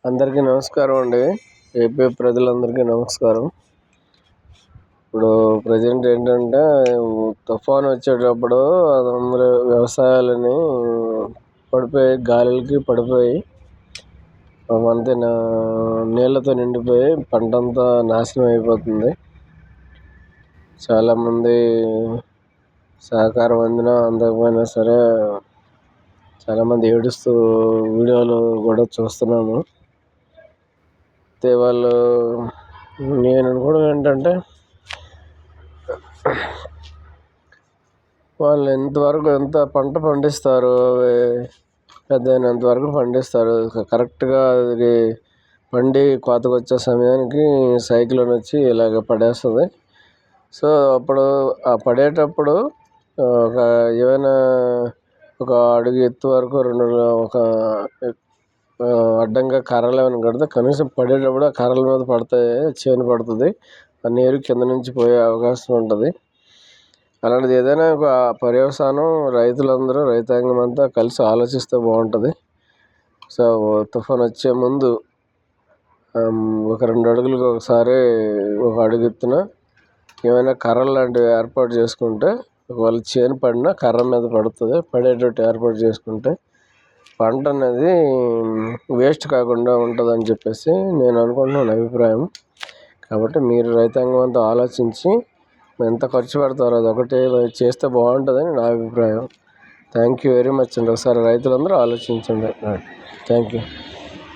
అందరికీ నమస్కారం అండి. ఏపీ ప్రజలందరికీ నమస్కారం. ఇప్పుడు ప్రజెంట్ ఏంటంటే తుఫాను వచ్చేటప్పుడు అందరూ వ్యవసాయాలని పడిపోయి గాలులకి పడిపోయి అంతే నీళ్ళతో నిండిపోయి పంటంతా నాశనం అయిపోతుంది. చాలామంది సహకారం అందినా అందకపోయినా సరే చాలామంది ఏడుస్తూ వీడియోలు కూడా చూస్తున్నాము. అయితే నేను అనుకోవడం ఏంటంటే వాళ్ళు ఎంత పంట పండిస్తారు, పెద్ద అయినంత వరకు పండిస్తారు. కరెక్ట్గా అది పండి కోతకు వచ్చే సమయానికి సైక్లోన్ వచ్చి ఇలాగ పడేస్తుంది. సో అప్పుడు ఆ పడేటప్పుడు ఏమైనా ఒక అడుగు ఎత్తు వరకు ఒక అడ్డంగా కర్రలు ఏమైనా కడితే కనీసం పడేటప్పుడు ఆ కర్రల మీద పడితే చేను పడుతుంది, ఆ నీరు కింద నుంచి పోయే అవకాశం ఉంటుంది. అలాంటిది ఏదైనా ఒక పర్యవసానం రైతాంగం అంతా కలిసి ఆలోచిస్తే బాగుంటుంది. సో తుఫాన్ వచ్చే ముందు ఒక 2 అడుగులకు ఒకసారి ఒక అడుగు ఎత్తున ఏమైనా కర్రలు లాంటివి ఏర్పాటు చేసుకుంటే ఒకవేళ చేను పడినా కర్ర మీద పడుతుంది, పడేటట్టు ఏర్పాటు చేసుకుంటే పంట అనేది వేస్ట్ కాకుండా ఉంటుందని చెప్పేసి నేను అనుకుంటున్నాను, అభిప్రాయం. కాబట్టి మీరు రైతాంగం అంతా ఆలోచించి ఎంత ఖర్చు పెడతారో అదొకటి చేస్తే బాగుంటుందని నా అభిప్రాయం. థ్యాంక్ యూ వెరీ మచ్ అండి. ఒకసారి రైతులందరూ ఆలోచించండి. Thank you.